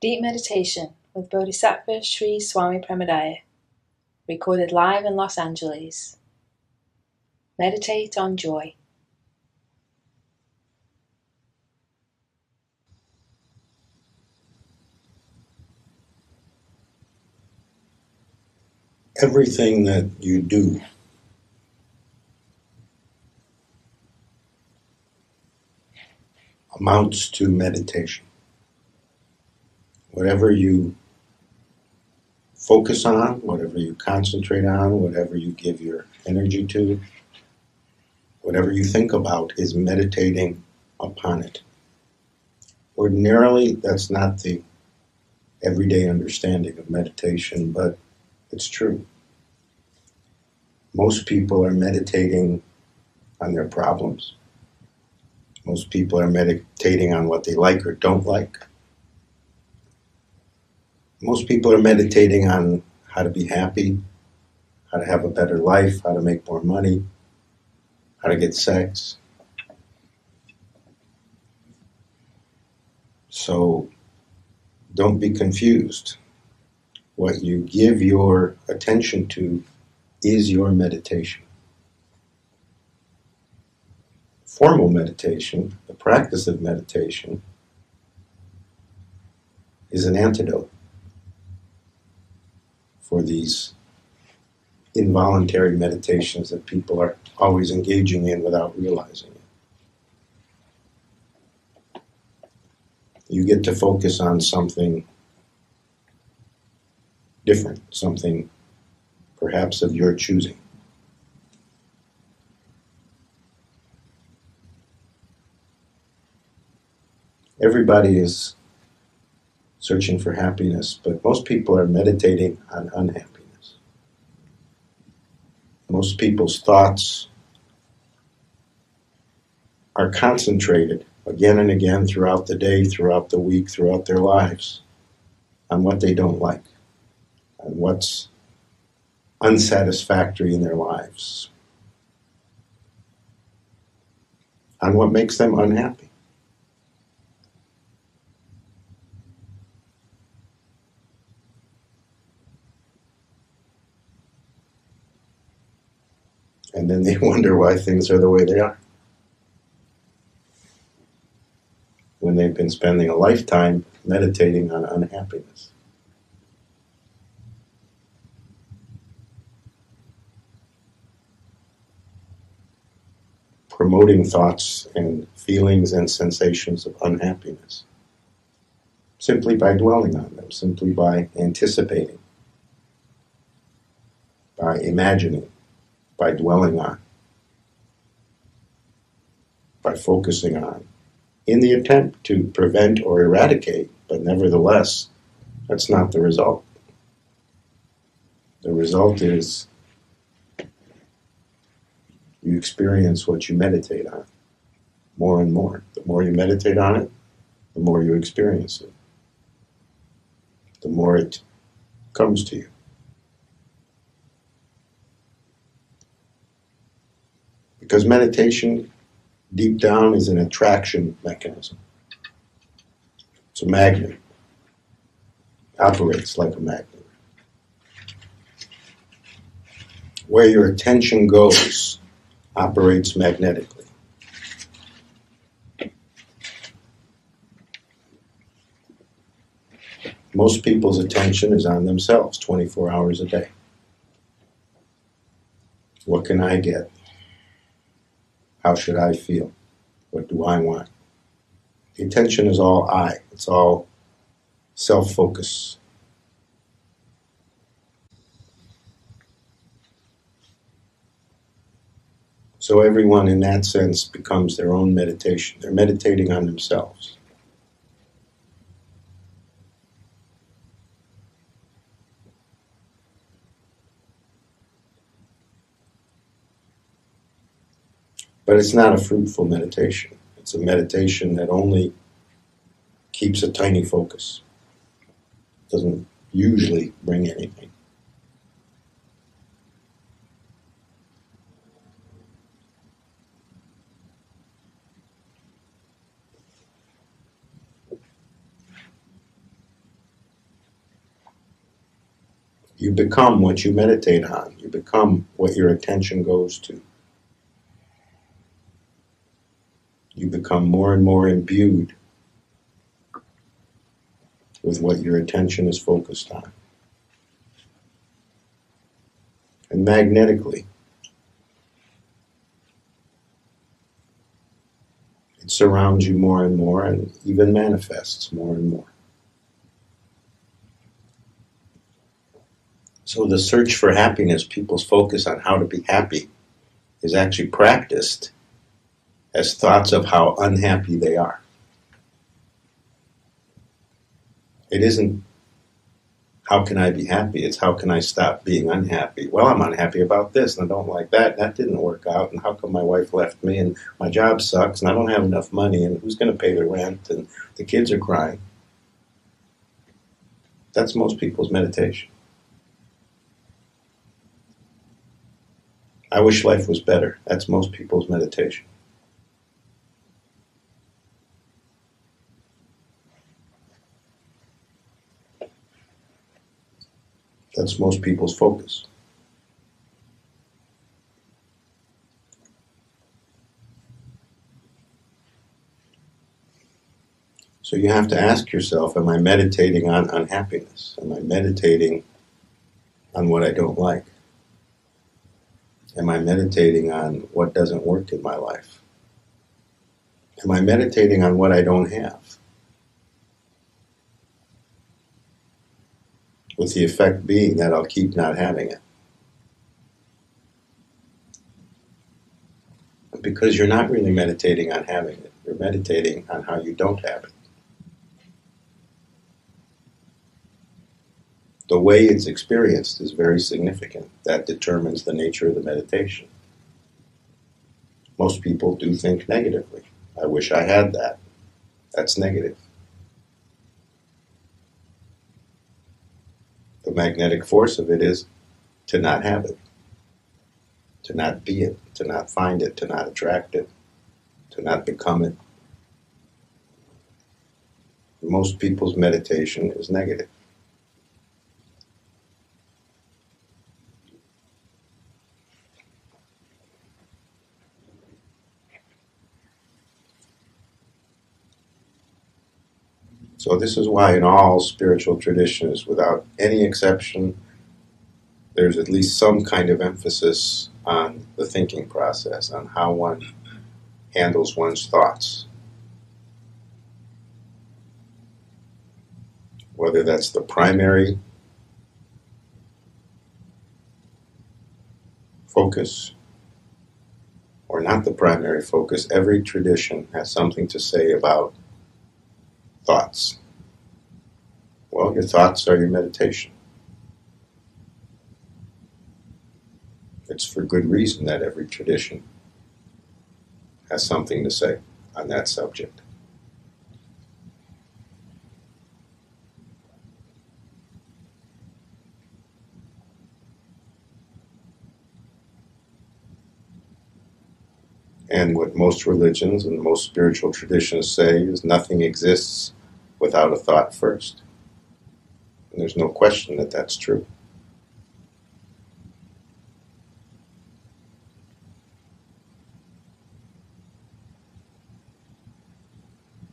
Deep Meditation with Bodhisattva Sri Swami Premodaya, recorded live in Los Angeles. Meditate on joy. Everything that you do amounts to meditation. Whatever you focus on, whatever you concentrate on, whatever you give your energy to, whatever you think about is meditating upon it. Ordinarily, that's not the everyday understanding of meditation, but it's true. Most people are meditating on their problems. Most people are meditating on what they like or don't like. Most people are meditating on how to be happy, how to have a better life, how to make more money, how to get sex. So don't be confused. What you give your attention to is your meditation. Formal meditation, the practice of meditation, is an antidote for these involuntary meditations that people are always engaging in without realizing it. You get to focus on something different, something perhaps of your choosing. Everybody is searching for happiness, but most people are meditating on unhappiness. Most people's thoughts are concentrated again and again throughout the day, throughout the week, throughout their lives on what they don't like, on what's unsatisfactory in their lives, on what makes them unhappy. And then they wonder why things are the way they are, when they've been spending a lifetime meditating on unhappiness. Promoting thoughts and feelings and sensations of unhappiness, simply by dwelling on them, simply by anticipating, by imagining, by dwelling on, by focusing on, in the attempt to prevent or eradicate, but nevertheless, that's not the result. The result is you experience what you meditate on more and more. The more you meditate on it, the more you experience it, the more it comes to you. Because meditation, deep down, is an attraction mechanism. It's a magnet. It operates like a magnet. Where your attention goes operates magnetically. Most people's attention is on themselves 24 hours a day. What can I get? How should I feel? What do I want? The attention is all I. It's all self-focus. So everyone in that sense becomes their own meditation. They're meditating on themselves. But it's not a fruitful meditation. It's a meditation that only keeps a tiny focus. It doesn't usually bring anything. You become what you meditate on. You become what your attention goes to. You become more and more imbued with what your attention is focused on. And magnetically, it surrounds you more and more and even manifests more and more. So the search for happiness, people's focus on how to be happy, is actually practiced as thoughts of how unhappy they are. It isn't, how can I be happy? It's how can I stop being unhappy? Well, I'm unhappy about this, and I don't like that, and that didn't work out, and how come my wife left me, and my job sucks, and I don't have enough money, and who's going to pay the rent, and the kids are crying. That's most people's meditation. I wish life was better. That's most people's meditation. That's most people's focus. So you have to ask yourself, am I meditating on unhappiness? Am I meditating on what I don't like? Am I meditating on what doesn't work in my life? Am I meditating on what I don't have? With the effect being that I'll keep not having it. Because you're not really meditating on having it. You're meditating on how you don't have it. The way it's experienced is very significant. That determines the nature of the meditation. Most people do think negatively. I wish I had that. That's negative. The magnetic force of it is to not have it, to not be it, to not find it, to not attract it, to not become it. Most people's meditation is negative. So this is why in all spiritual traditions, without any exception, there's at least some kind of emphasis on the thinking process, on how one handles one's thoughts. Whether that's the primary focus or not the primary focus, every tradition has something to say about thoughts. Well, your thoughts are your meditation. It's for good reason that every tradition has something to say on that subject. And what most religions and most spiritual traditions say is nothing exists without a thought first. And there's no question that that's true.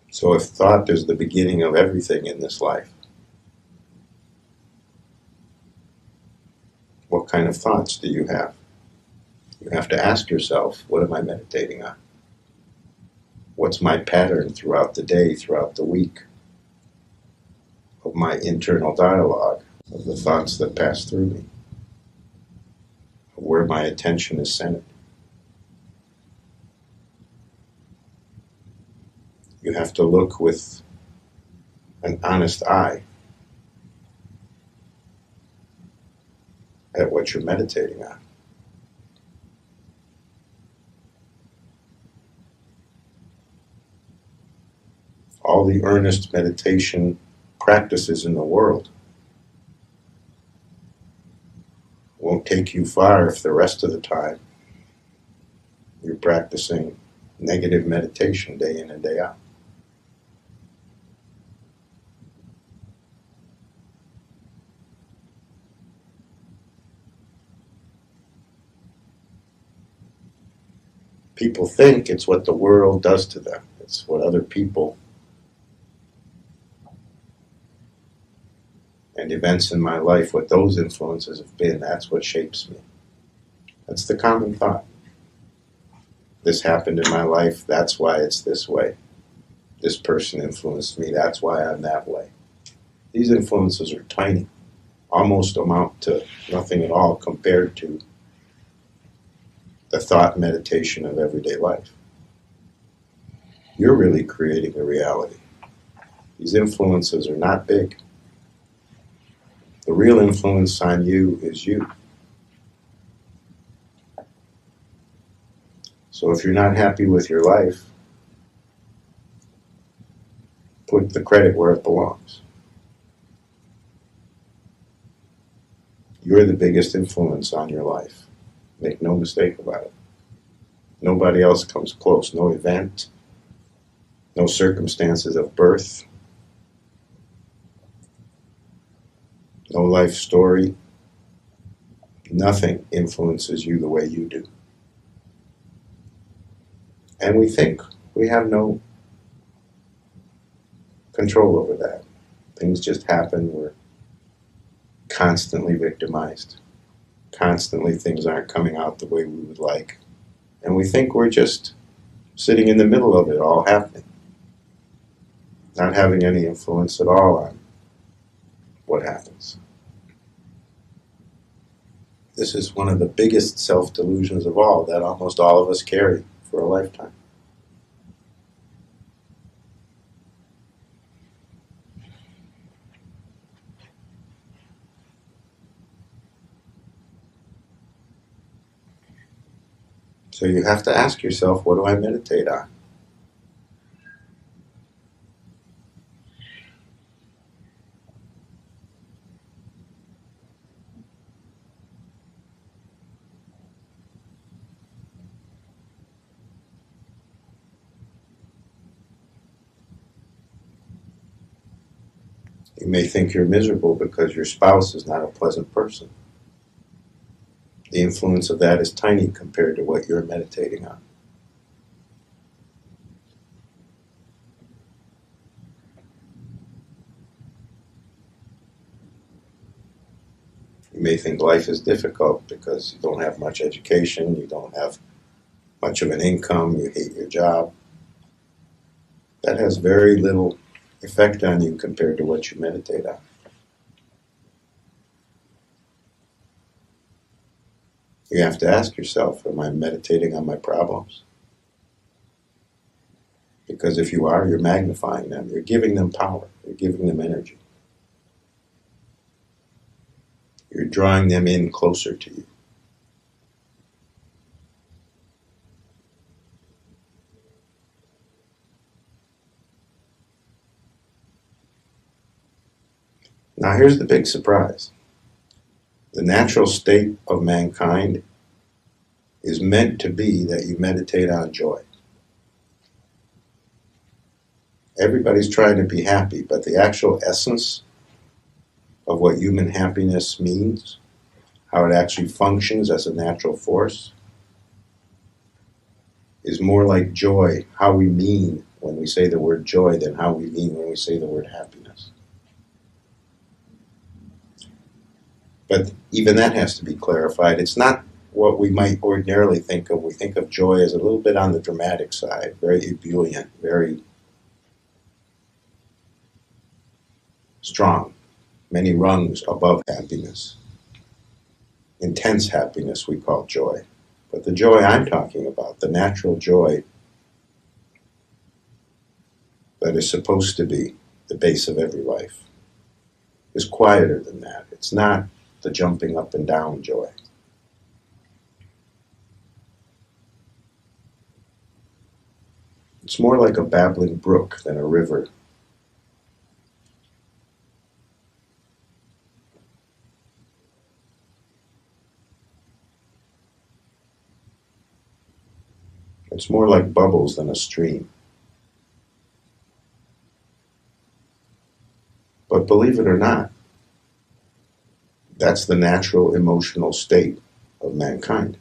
So if thought is the beginning of everything in this life, what kind of thoughts do you have? You have to ask yourself, what am I meditating on? What's my pattern throughout the day, throughout the week, of my internal dialogue, of the thoughts that pass through me, of where my attention is centered? You have to look with an honest eye at what you're meditating on. All the earnest meditation practices in the world won't take you far if the rest of the time you're practicing negative meditation day in and day out. People think it's what the world does to them. It's what other people and events in my life, what those influences have been, that's what shapes me. That's the common thought. This happened in my life, that's why it's this way. This person influenced me, that's why I'm that way. These influences are tiny, almost amount to nothing at all compared to the thought and meditation of everyday life. You're really creating a reality. These influences are not big. The real influence on you is you. So if you're not happy with your life, put the credit where it belongs. You're the biggest influence on your life. Make no mistake about it. Nobody else comes close. No event, no circumstances of birth, no life story. Nothing influences you the way you do. And we think we have no control over that. Things just happen. We're constantly victimized. Constantly things aren't coming out the way we would like. And we think we're just sitting in the middle of it all happening. Not having any influence at all on what happens. This is one of the biggest self-delusions of all that almost all of us carry for a lifetime. So you have to ask yourself, what do I meditate on? You may think you're miserable because your spouse is not a pleasant person. The influence of that is tiny compared to what you're meditating on. You may think life is difficult because you don't have much education, you don't have much of an income, you hate your job. That has very little effect on you compared to what you meditate on. You have to ask yourself, am I meditating on my problems? Because if you are, you're magnifying them, you're giving them power, you're giving them energy. You're drawing them in closer to you. Now here's the big surprise. The natural state of mankind is meant to be that you meditate on joy. Everybody's trying to be happy, but the actual essence of what human happiness means, how it actually functions as a natural force, is more like joy, how we mean when we say the word joy than how we mean when we say the word happiness. But even that has to be clarified. It's not what we might ordinarily think of. We think of joy as a little bit on the dramatic side, very ebullient, very strong, many rungs above happiness. Intense happiness we call joy. But the joy I'm talking about, the natural joy that is supposed to be the base of every life, is quieter than that. It's not the jumping up and down joy. It's more like a babbling brook than a river. It's more like bubbles than a stream. But believe it or not, that's the natural emotional state of mankind.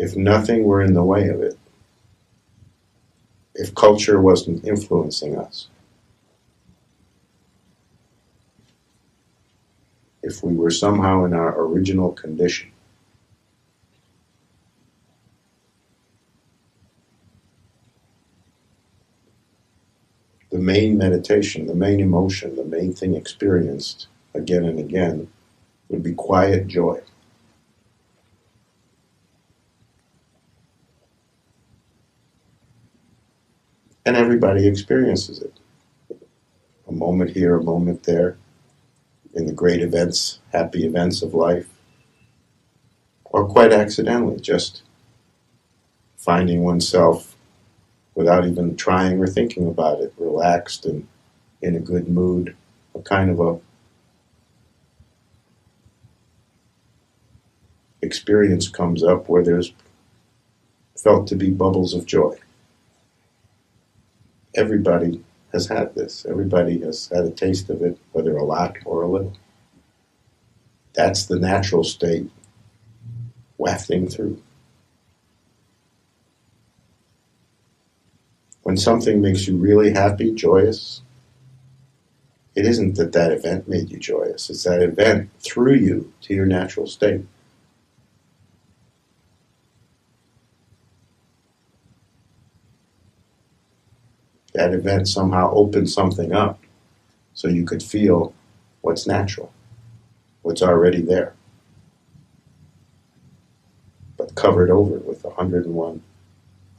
if nothing were in the way of it, if culture wasn't influencing us, if we were somehow in our original condition, the main meditation, the main emotion, the main thing experienced again and again would be quiet joy. And everybody experiences it. A moment here, a moment there, in the great events, happy events of life, or quite accidentally, just finding oneself without even trying or thinking about it, relaxed and in a good mood, a kind of a experience comes up where there's felt to be bubbles of joy. Everybody has had this. Everybody has had a taste of it, whether a lot or a little. That's the natural state wafting through. When something makes you really happy, joyous, it isn't that that event made you joyous. It's that event threw you to your natural state. That event somehow opened something up so you could feel what's natural, what's already there, but covered over with 101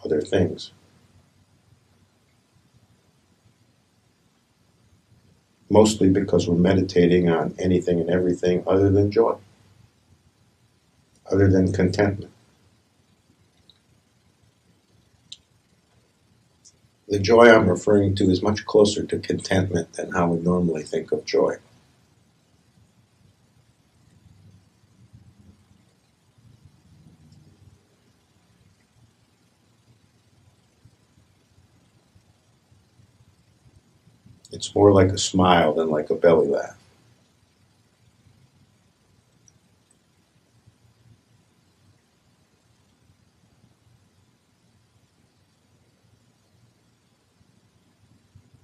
other things. Mostly because we're meditating on anything and everything other than joy, other than contentment. The joy I'm referring to is much closer to contentment than how we normally think of joy. It's more like a smile than like a belly laugh.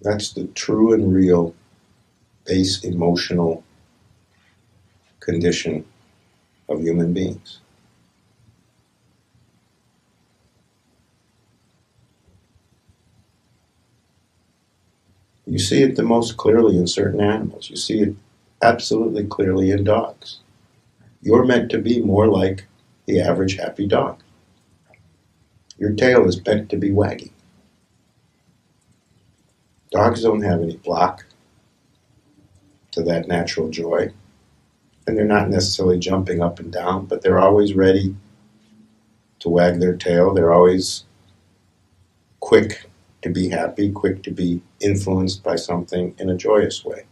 That's the true and real base emotional condition of human beings. You see it the most clearly in certain animals. You see it absolutely clearly in dogs. You're meant to be more like the average happy dog. Your tail is meant to be wagging. Dogs don't have any block to that natural joy, and they're not necessarily jumping up and down, but they're always ready to wag their tail. They're always quick to be happy, quick to be influenced by something in a joyous way.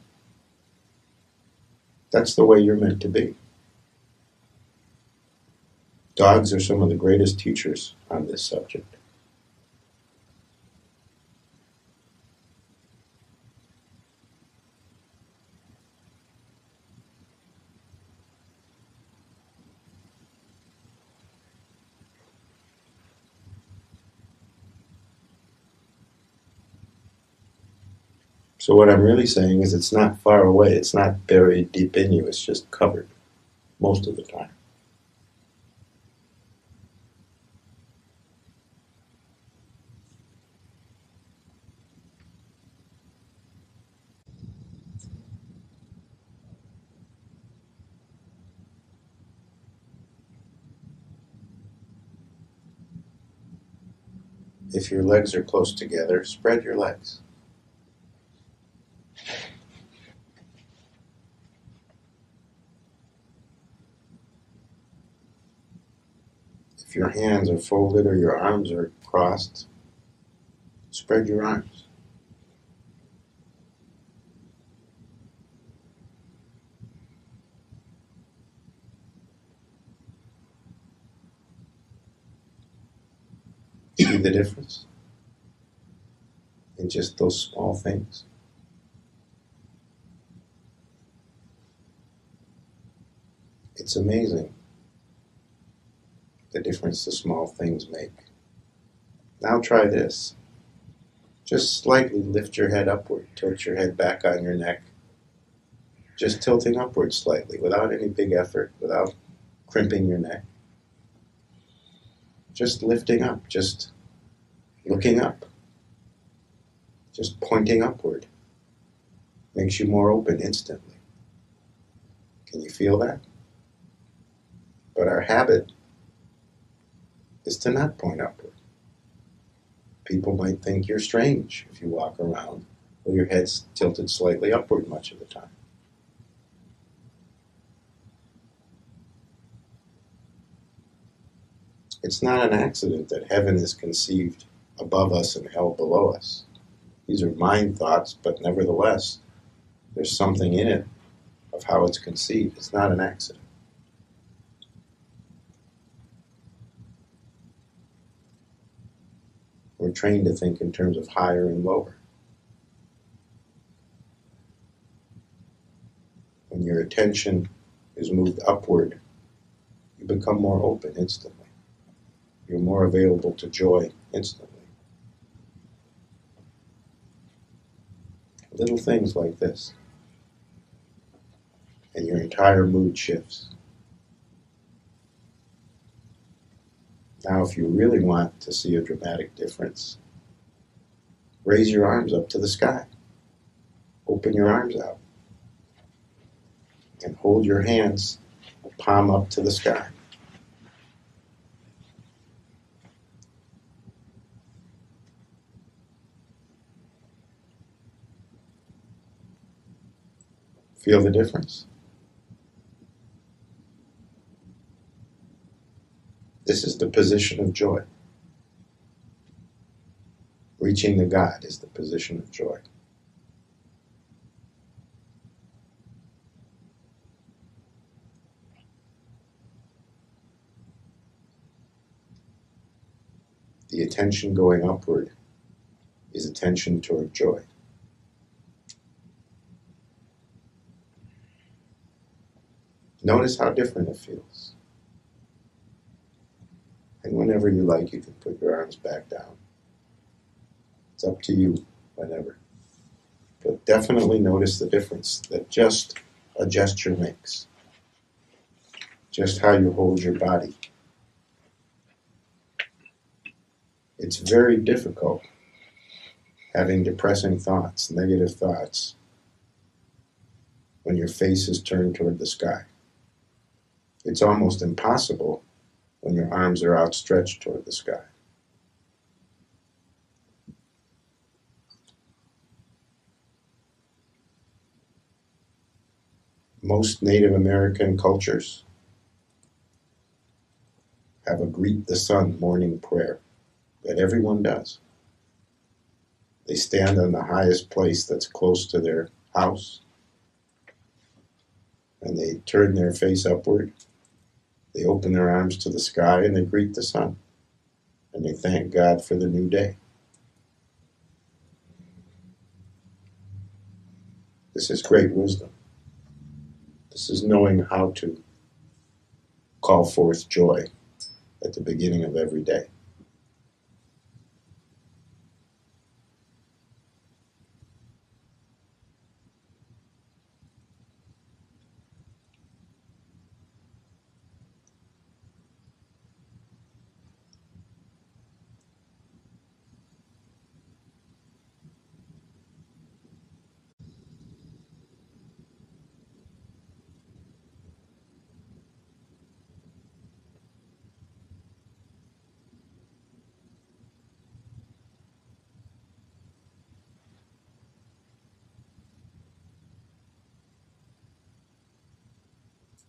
That's the way you're meant to be. Dogs are some of the greatest teachers on this subject. So what I'm really saying is it's not far away, it's not buried deep in you, it's just covered most of the time. If your legs are close together, spread your legs. If your hands are folded or your arms are crossed, spread your arms. See the difference in just those small things? It's amazing the difference the small things make. Now try this. Just slightly lift your head upward. Tilt your head back on your neck. Just tilting upward slightly, without any big effort, without crimping your neck. Just lifting up, just looking up, just pointing upward. Makes you more open instantly. Can you feel that? But our habit is to not point upward. People might think you're strange if you walk around with your head's tilted slightly upward much of the time. It's not an accident that heaven is conceived above us and hell below us. These are mind thoughts, but nevertheless, there's something in it of how it's conceived. It's not an accident. We're trained to think in terms of higher and lower. When your attention is moved upward, you become more open instantly. You're more available to joy instantly. Little things like this, and your entire mood shifts. Now, if you really want to see a dramatic difference, raise your arms up to the sky. Open your arms out. And hold your hands palm up to the sky. Feel the difference? This is the position of joy. Reaching the God is the position of joy. The attention going upward is attention toward joy. Notice how different it feels. And whenever you like, you can put your arms back down. It's up to you, whenever. But definitely notice the difference that just a gesture makes. Just how you hold your body. It's very difficult having depressing thoughts, negative thoughts, when your face is turned toward the sky. It's almost impossible when your arms are outstretched toward the sky. Most Native American cultures have a greet the sun morning prayer that everyone does. They stand on the highest place that's close to their house, and they turn their face upward. They open their arms to the sky and they greet the sun, and they thank God for the new day. This is great wisdom. This is knowing how to call forth joy at the beginning of every day.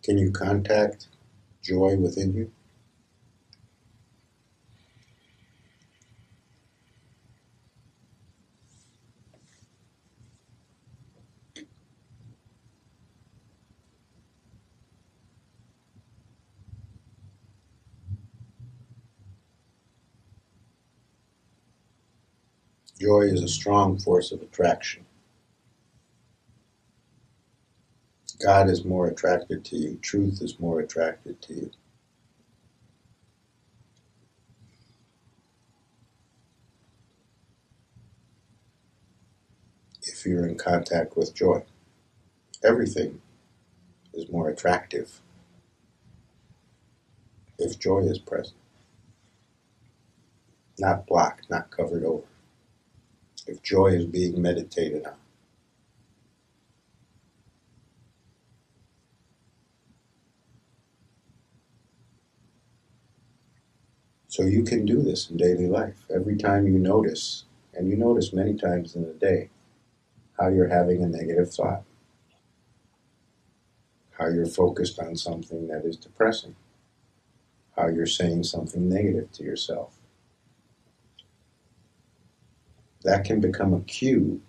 Can you contact joy within you? Joy is a strong force of attraction. God is more attracted to you. Truth is more attracted to you. if you're in contact with joy. Everything is more attractive if joy is present. Not blocked, not covered over. If joy is being meditated on. So you can do this in daily life. Every time you notice, and you notice many times in a day, how you're having a negative thought, how you're focused on something that is depressing, how you're saying something negative to yourself. That can become a cue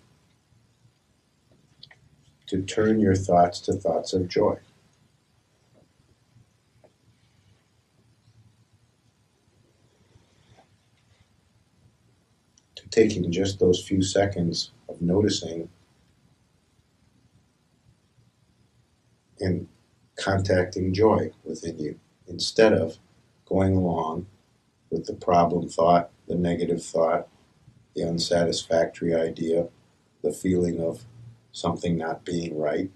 to turn your thoughts to thoughts of joy. To taking just those few seconds of noticing and contacting joy within you, instead of going along with the problem thought, the negative thought, the unsatisfactory idea, the feeling of something not being right.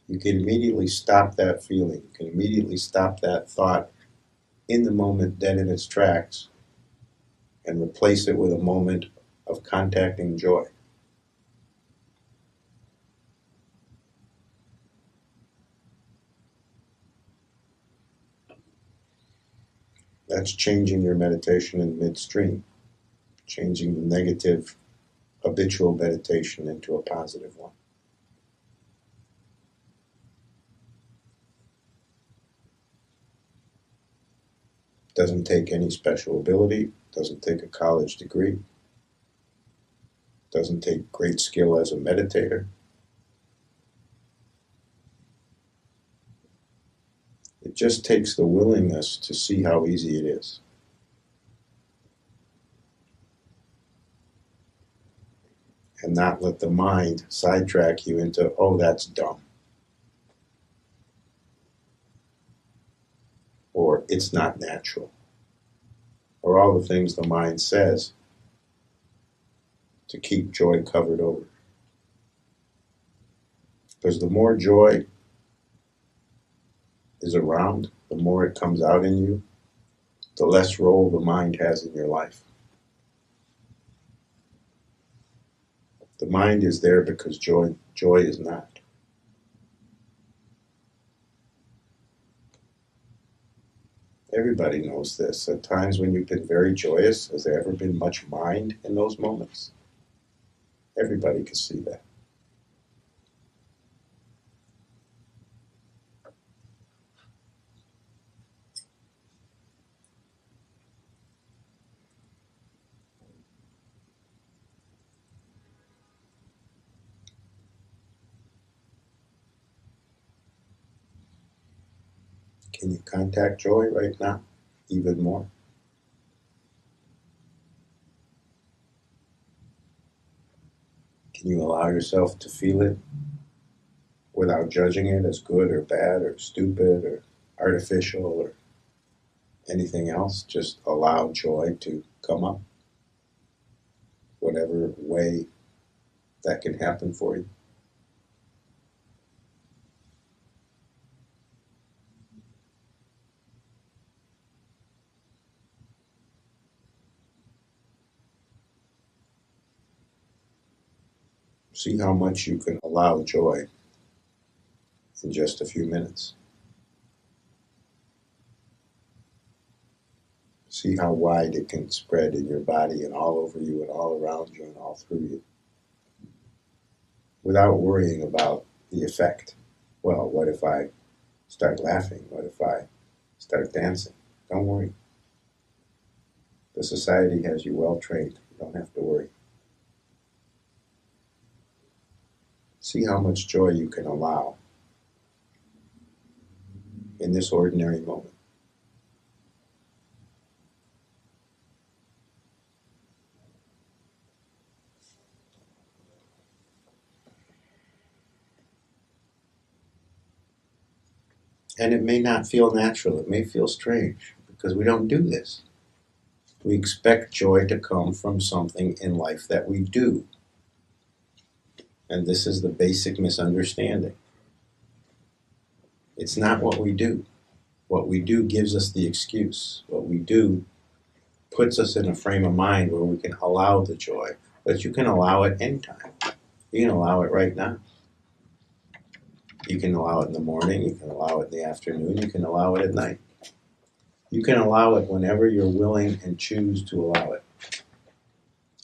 You can immediately stop that feeling. You can immediately stop that thought in the moment, dead in its tracks, and replace it with a moment of contacting joy. That's changing your meditation in midstream, changing the negative habitual meditation into a positive one. Doesn't take any special ability, doesn't take a college degree, doesn't take great skill as a meditator. It just takes the willingness to see how easy it is. And not let the mind sidetrack you into, oh, that's dumb. Or it's not natural. Or all the things the mind says to keep joy covered over. Because the more joy is around, the more it comes out in you, the less role the mind has in your life. The mind is there because joy is not. Everybody knows this. At times when you've been very joyous, has there ever been much mind in those moments? Everybody can see that. Can you contact joy right now? Even more? Can you allow yourself to feel it without judging it as good or bad or stupid or artificial or anything else? Just allow joy to come up, whatever way that can happen for you. See how much you can allow joy in just a few minutes. See how wide it can spread in your body and all over you and all around you and all through you. Without worrying about the effect. Well, what if I start laughing? What if I start dancing? Don't worry. The society has you well trained. You don't have to worry. See how much joy you can allow in this ordinary moment. And it may not feel natural. It may feel strange because we don't do this. We expect joy to come from something in life that we do. And this is the basic misunderstanding. It's not what we do. What we do gives us the excuse. What we do puts us in a frame of mind where we can allow the joy. But you can allow it anytime. You can allow it right now. You can allow it in the morning. You can allow it in the afternoon. You can allow it at night. You can allow it whenever you're willing and choose to allow it.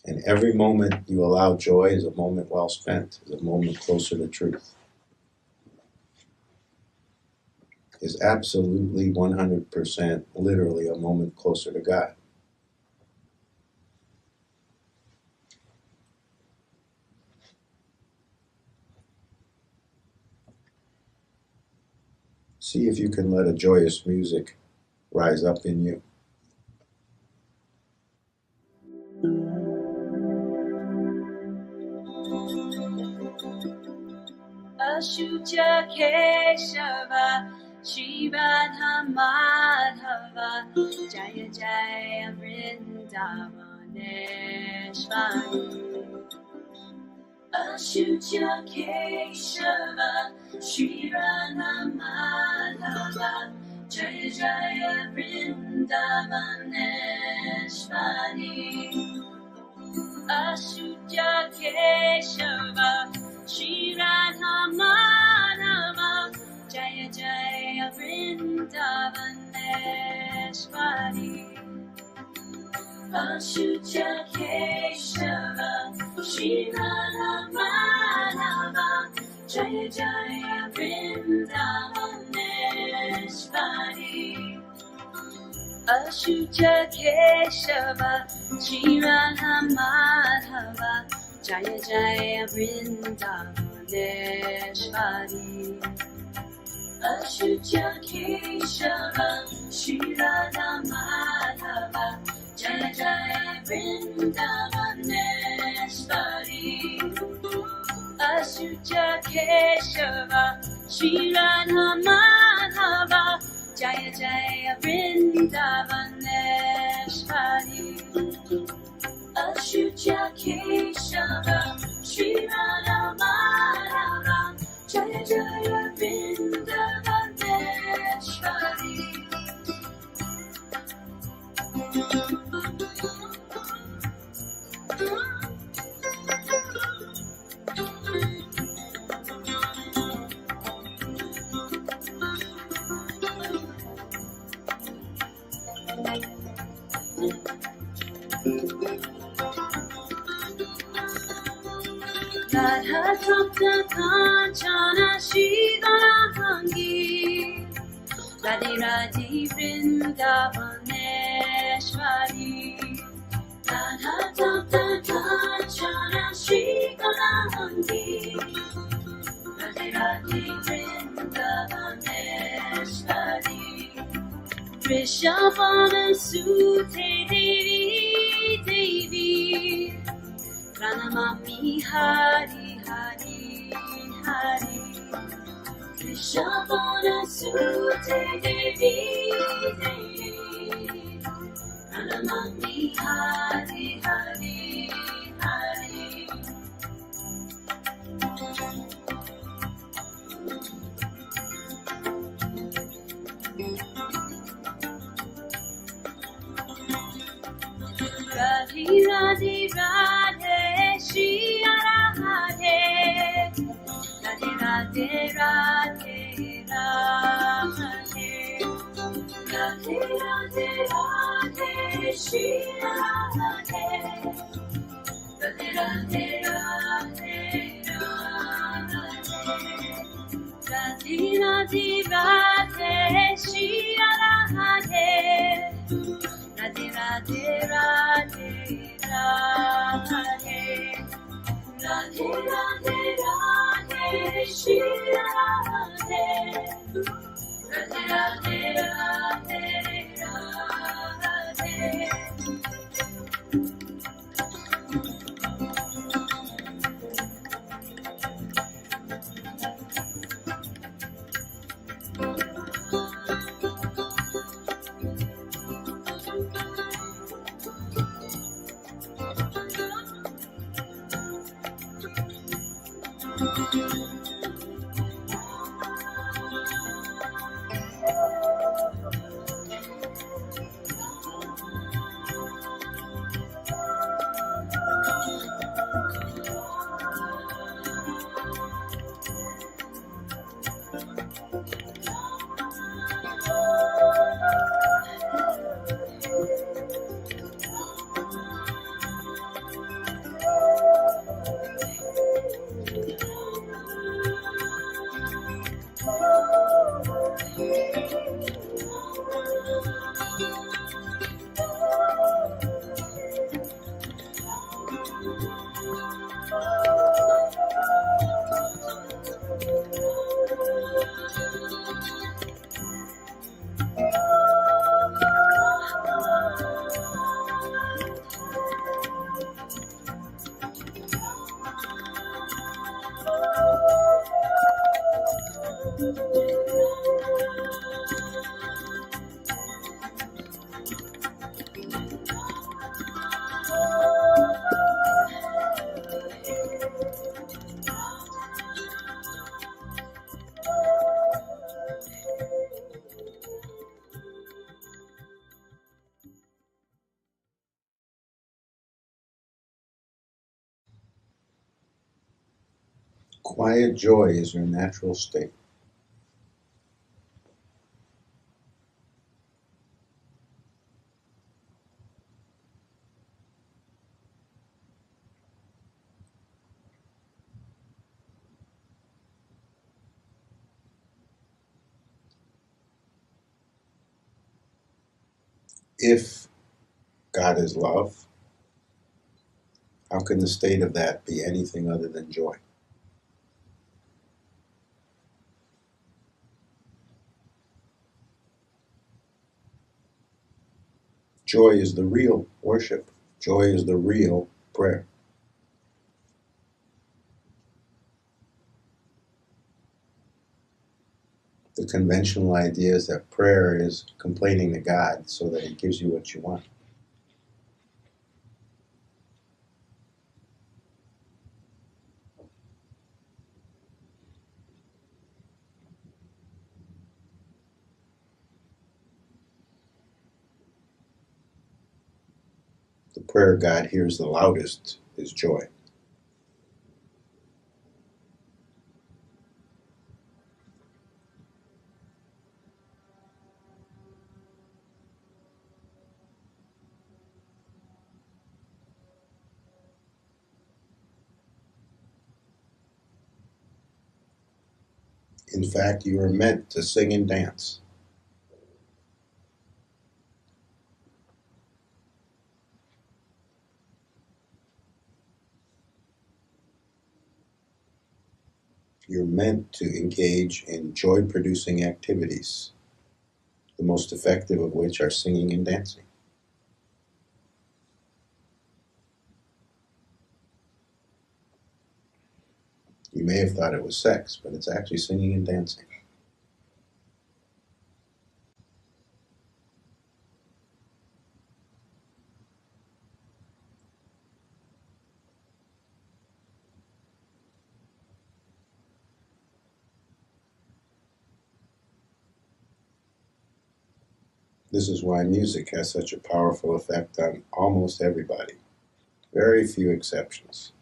And every moment you allow joy is a moment well spent, is a moment closer to truth. Is absolutely 100% literally a moment closer to God. See if you can let a joyous music rise up in you. Ashucha Keshava Shiva Madhava Jaya Jaya Vrindavaneshwari Ashucha Keshava Shiva Madhava Jaya Jaya Vrindavaneshwari Ashucha Keshava Shri Radha Madhava Jaya Jaya Vrindavaneshwari Ashucha Keshava Shri Radha Madhava Jaya Jaya Vrindavaneshwari Ashucha Keshava Shri Radha Madhava Jaya Jaya Vrindavaneshwari Ashucha Keshava Shri Radha Madhava Jaya Jaya Vrindavaneshwari Ashucha Keshava Shri Radha Madhava Jaya Jaya Vrindavaneshwari Ashucha Keshava Shri Radha Madhava Jaya Jaya Vrindavaneshwari Radha Tapta Kanchana Shri-Garahangi Radhe Radhe Vrindavaneshwari Radha Tapta Kanchana Shri-Garahangi Radhe Radhe Vrindavaneshwari Vrishabhana Sute Devi Devi Pranamami Hari Hari Hari Vrishabhana Sute Devi Devi Pranamami Hari Hari Hari Radhe Radhe Radhe Shri Radhe Radhe Radhe Radhe Radhe Radhe Radhe Radhe Shri Radhe Radhe Radhe Radhe Radhe Radhe Radhe Shri Radhe Radhe Radhe Radhe Radhe Radhe Radhe Radhe Shri Radhe Radhe Radhe Radhe Radhe Quiet joy is your natural state. If God is love, how can the state of that be anything other than joy? Joy is the real worship. Joy is the real prayer. The conventional idea is that prayer is complaining to God so that He gives you what you want. The prayer God hears the loudest is joy. In fact, you are meant to sing and dance. You're meant to engage in joy-producing activities, the most effective of which are singing and dancing. You may have thought it was sex, but it's actually singing and dancing. This is why music has such a powerful effect on almost everybody. Very few exceptions.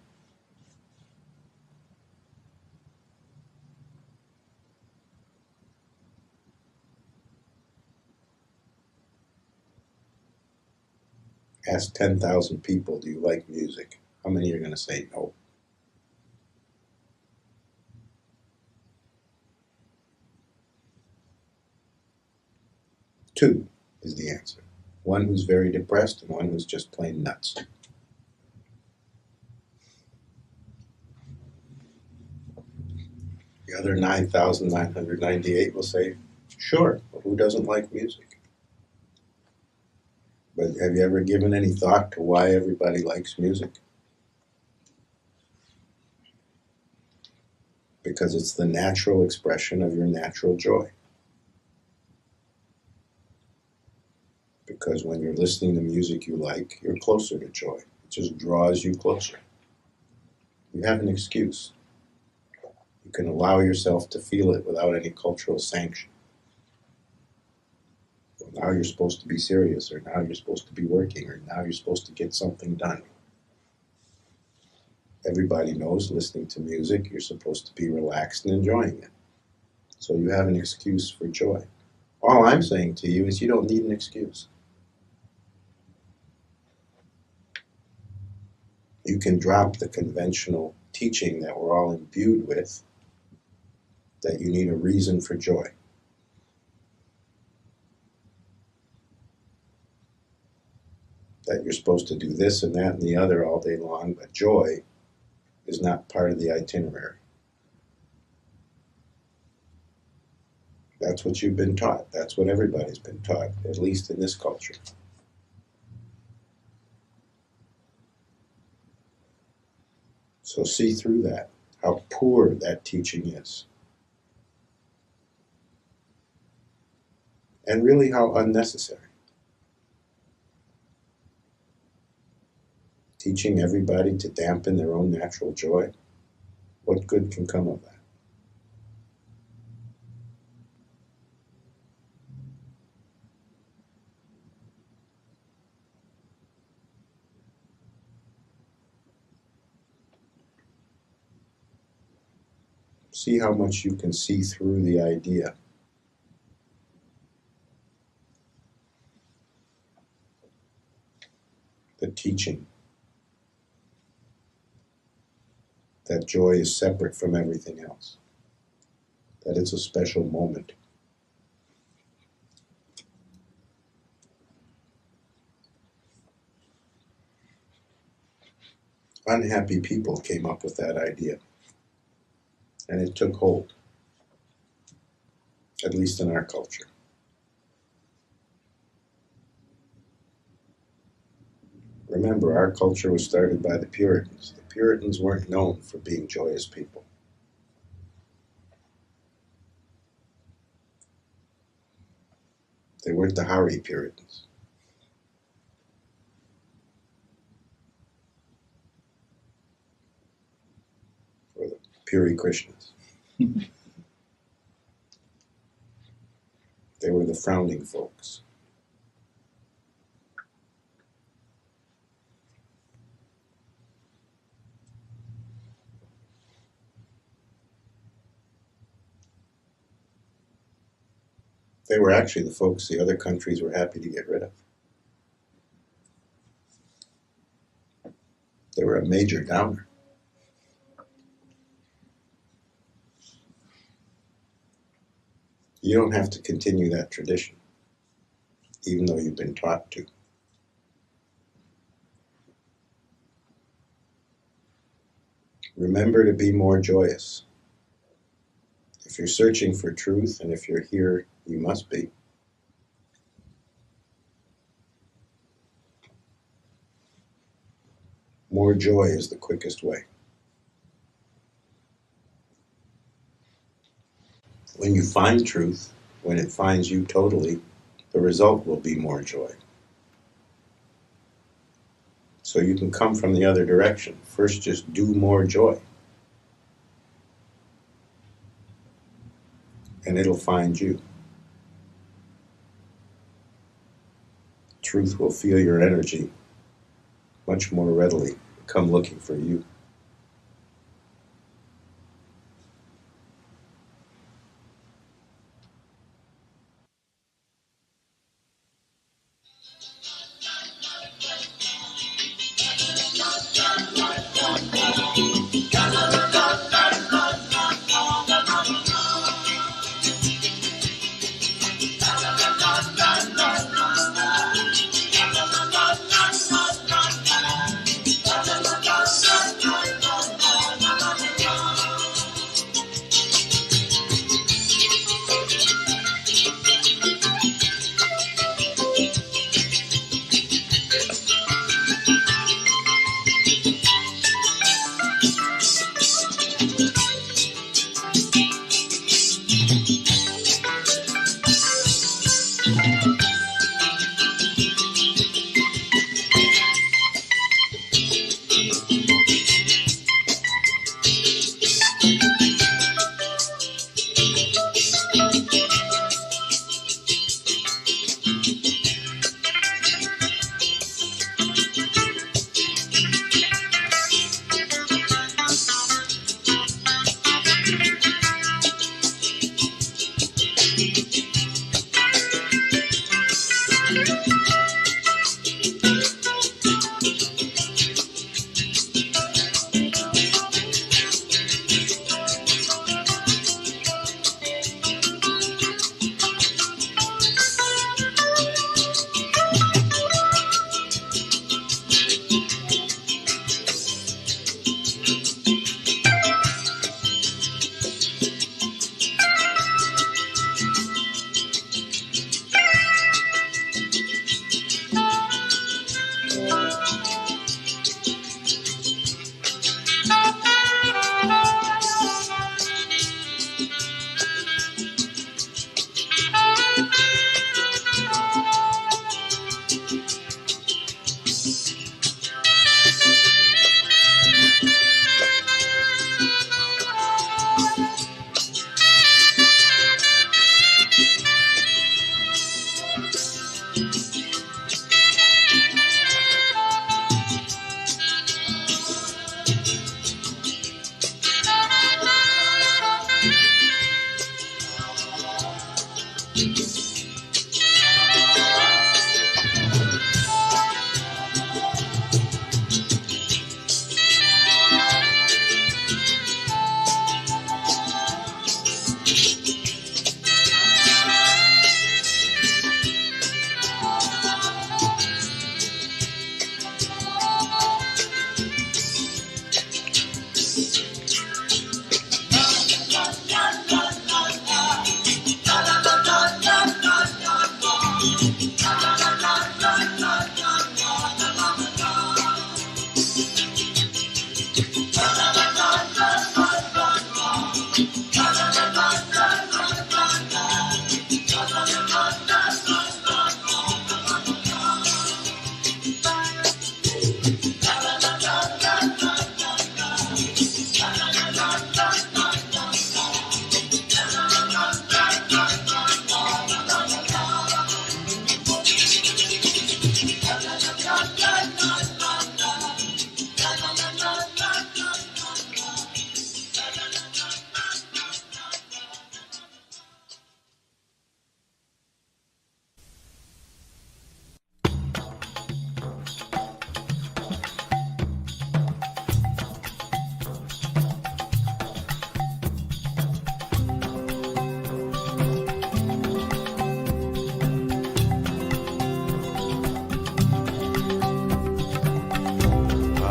Ask 10,000 people, do you like music? How many are going to say no? Two is the answer. One who's very depressed and one who's just plain nuts. The other 9,998 will say, sure, but who doesn't like music? But have you ever given any thought to why everybody likes music? Because it's the natural expression of your natural joy. Because when you're listening to music you like, you're closer to joy. It just draws you closer. You have an excuse. You can allow yourself to feel it without any cultural sanction. Well, now you're supposed to be serious, or now you're supposed to be working, or now you're supposed to get something done. Everybody knows, listening to music, you're supposed to be relaxed and enjoying it. So you have an excuse for joy. All I'm saying to you is you don't need an excuse. You can drop the conventional teaching that we're all imbued with, that you need a reason for joy. That you're supposed to do this and that and the other all day long, but joy is not part of the itinerary. That's what you've been taught. That's what everybody's been taught, at least in this culture. So see through that, how poor that teaching is. And really how unnecessary. Teaching everybody to dampen their own natural joy, what good can come of that? See how much you can see through the idea. The teaching that joy is separate from everything else. That it's a special moment. Unhappy people came up with that idea. And it took hold, at least in our culture. Remember, our culture was started by the Puritans. The Puritans weren't known for being joyous people. They weren't the Hari Puritans. Or the Puri Krishnas. They were the frowning folks. They were actually the folks the other countries were happy to get rid of. They were a major downer. You don't have to continue that tradition, even though you've been taught to. Remember to be more joyous. If you're searching for truth, and if you're here, you must be. More joy is the quickest way. When you find truth, when it finds you totally, the result will be more joy. So you can come from the other direction. First, just do more joy. And it'll find you. Truth will feel your energy much more readily, come looking for you.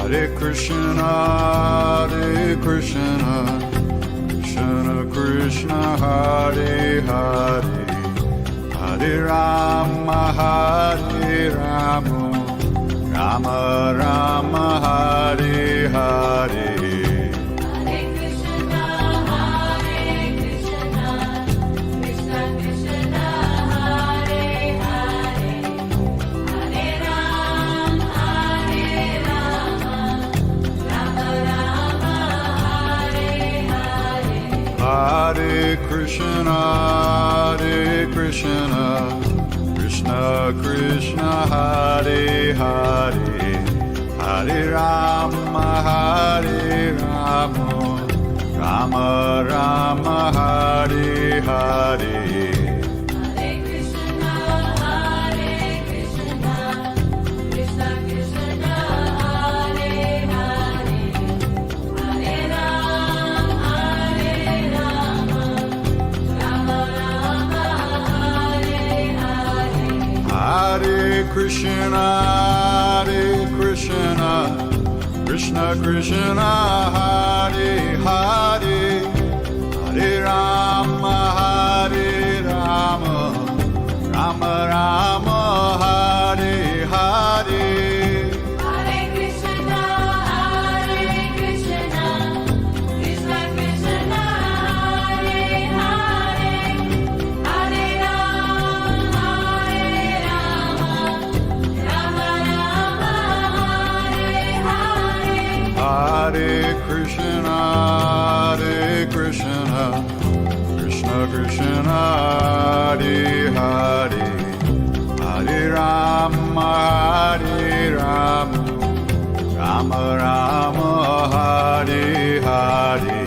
Hare Krishna, Krishna Krishna, Hare Hare, Hare Rama, Rama Rama, Hare Hare. Hare Krishna, Krishna Krishna, Hare Hare, Hare Rama, Rama Rama, Hare Hare. Hare Krishna, Krishna Krishna, Hare Hare, Hare Rama, Rama Rama, Hare Hare. Hare Krishna, Krishna Krishna, Hare Hare, Hare Rama, Rama Rama, Hare Hare. Hare Krishna, Krishna Krishna, Hare Hare, Hare Rama, Rama Rama, Hare Hare. Hare Krishna, Krishna Krishna, Hare Hare, Hare Rama, Rama Rama, Hare Hare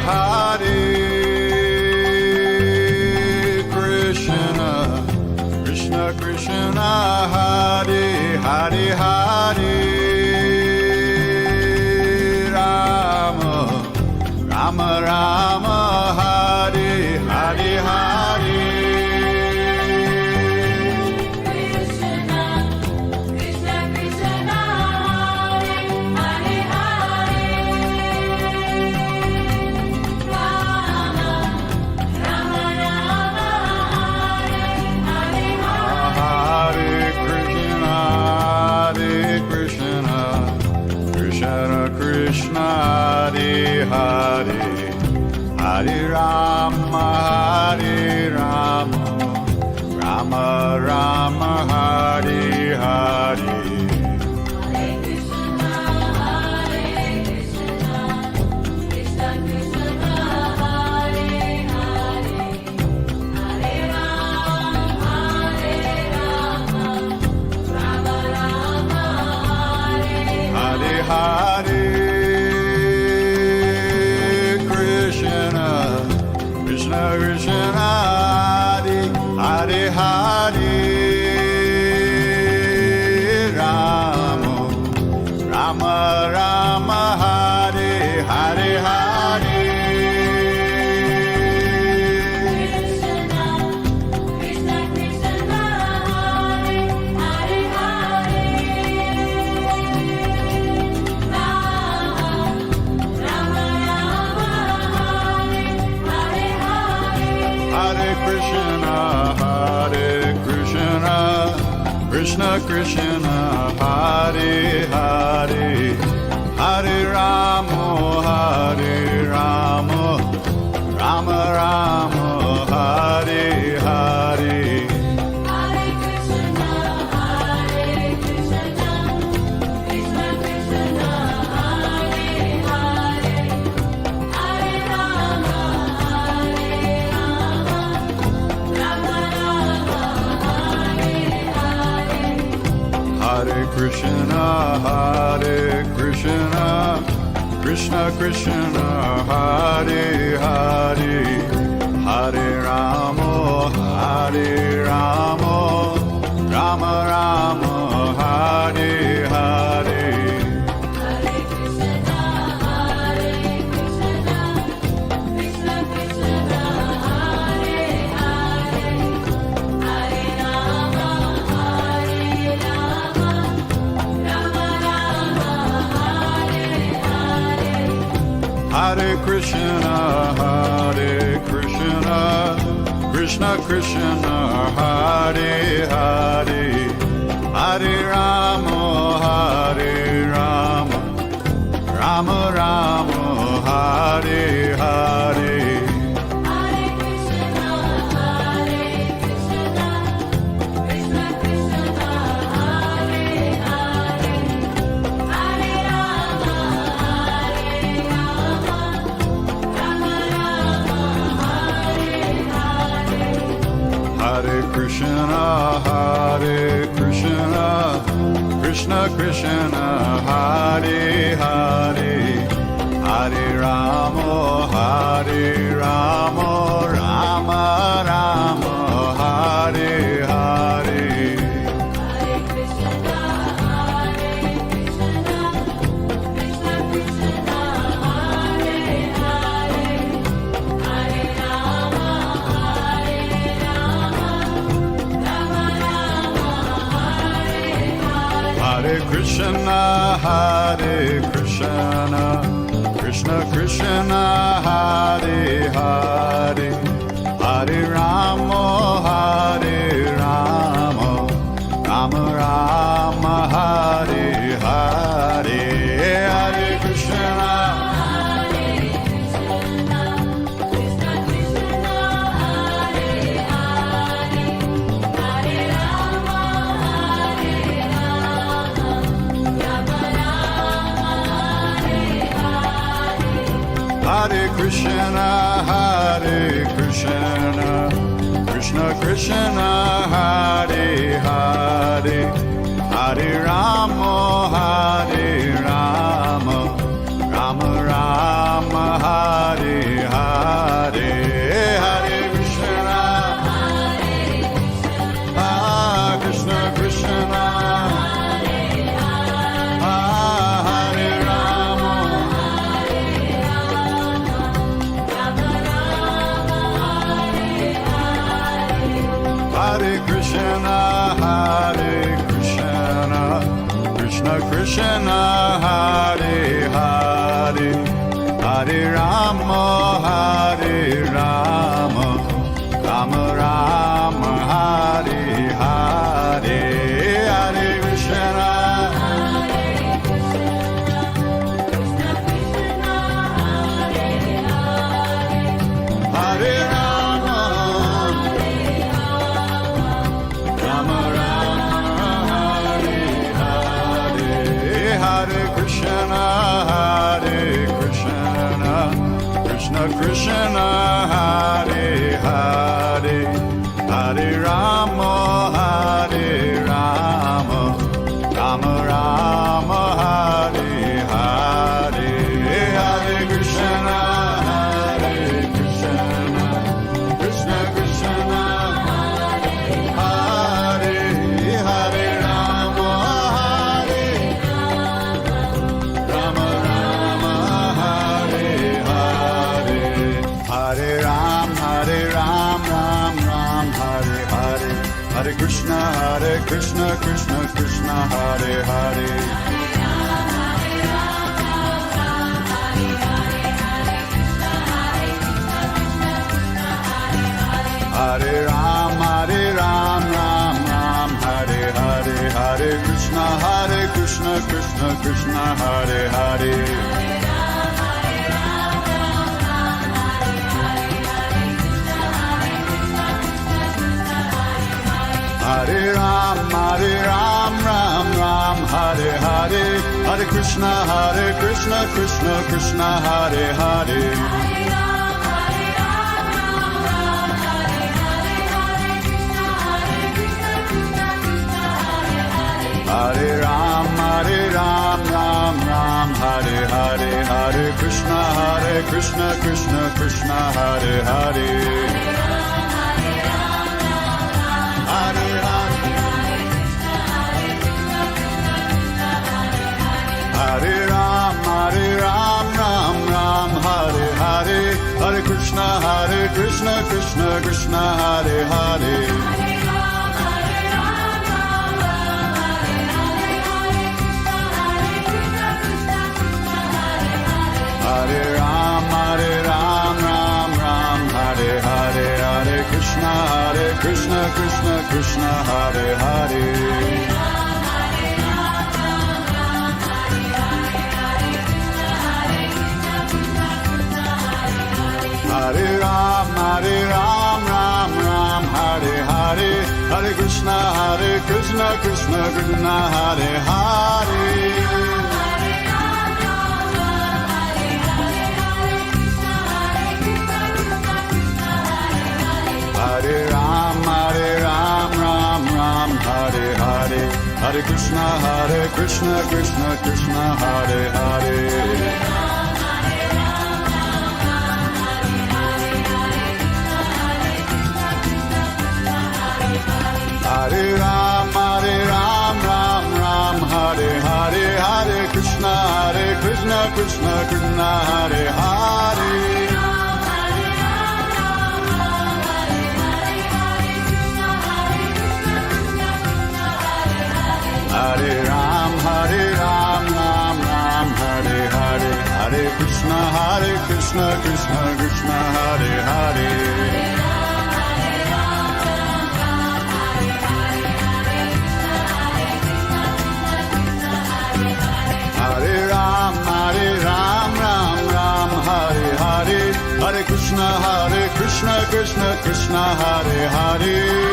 Hare Krishna, Krishna Hare Hare, Hare Rama, Rama Hare Hare, Hare. Krishna, Krishna Krishna, Hare Hare, Hare Rama, Rama Rama, Hare Hare. Hare Krishna, Krishna Krishna, Hare Hare, Hare Rama, Rama Rama, Hare Hare. Hare Krishna, Krishna Krishna, Hare Hare, Hare Rama, Rama Rama, Hare Hare Krishna, Krishna Hare, Hare Hare Rama, Rama Hare Hare, Hare. Krishna, Krishna Krishna, Hare Hare, Rama Rama, Hare Hare. Hare Krishna, Krishna Krishna, Hare Hare, Hare Rama, Rama Rama, Hare Hare. Hare Krishna, Krishna Krishna, Hare Hare, Hare Rama, Rama Rama, Hare Hare. Hare Krishna, Krishna Krishna, Hare Hare, Hare Rama, Rama Rama, Hare Hare. Hare Krishna, Krishna Krishna, Hare Hare, Hare Rama, Rama Rama, Hare Hare. Hare Krishna, Krishna Krishna, Hare Hare, Hare Rama, Rama Rama, Hare Hare. Hare Krishna, Krishna Krishna, Hare Hare, Hare Rama, Rama Rama, Hare Hare. Hare Krishna, Krishna Krishna, Hare Hare, Hare Rama, Rama Rama, Hare Hare. Hare Krishna, Krishna Krishna, Hare Hare, Hare Rama, Rama Rama, Hare Hare. Hare Krishna, Krishna Krishna, Hare Hare, Hare Rama, Rama Rama, Hare Hare. Hare Krishna, Krishna Krishna, Hare Hare, Hare Rama, Rama Rama, Hare Hare. Hare Krishna, Krishna Krishna, Hare Rama, Hare Krishna, Krishna Krishna, Hare Hare, Hare Rama, Rama Rama, Hare Hare. Hare Krishna, Hare Rama, Rama Rama, Hare Hare. Hare Krishna, Krishna Krishna, Hare Hare, Hare Rama, Rama Rama, Hare Hare. Hare Krishna, Krishna Krishna, Hare Hare Rama, Rama Rama, Hare Hare. Hare Ram, Ram Ram, Hare Hare. Hare Krishna, Krishna Krishna, Hare Hare. Hare Ram, Ram, Hare Hare. Hare Krishna, Krishna Krishna, Hare Hare. Hare Ram, Ram, Hare Hare. Hare Krishna, Krishna Krishna, Hare Hare. Hare Ram, Ram, Hare Hare. Hare Krishna, Krishna Krishna, Hare Hare. Hare Ram, Ram, Hare Hare. Hare Krishna, Krishna Krishna, Hare Hare. Hare Ram, Krishna Krishna Krishna Hare Hare Hare Ram Ram Ram Hare Hare Hare Krishna Krishna Krishna Hare Hare Hare Ram Ram Hare Hare Hare Krishna Krishna Krishna Hare Hare Hare Ram Ram Hare Hare Hare Krishna Krishna Hare Hare Hare Ram Hare Hare Hare Krishna Krishna Hare Hare Hare Ram Hare Hare Hare Krishna Krishna Hare Hare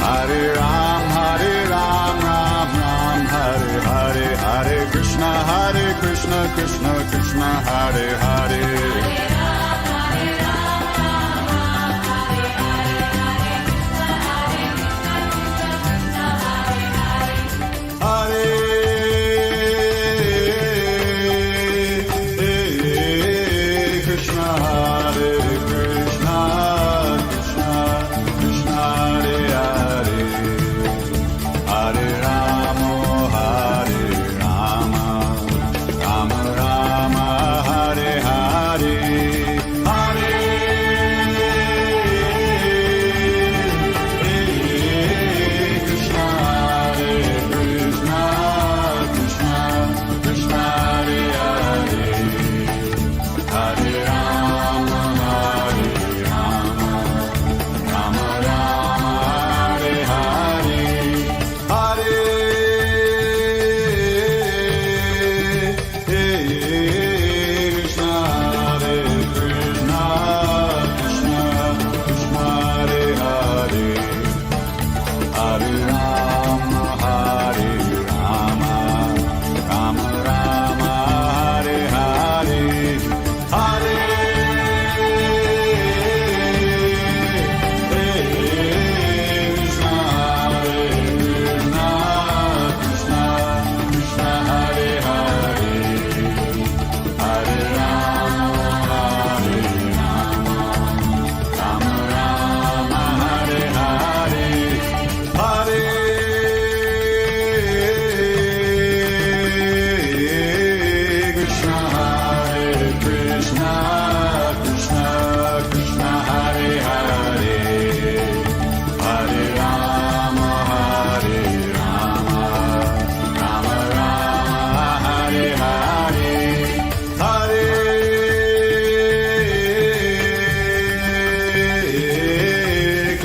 Hare Ram Hare Hare Hare Krishna Krishna Hare Hare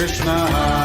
Krishna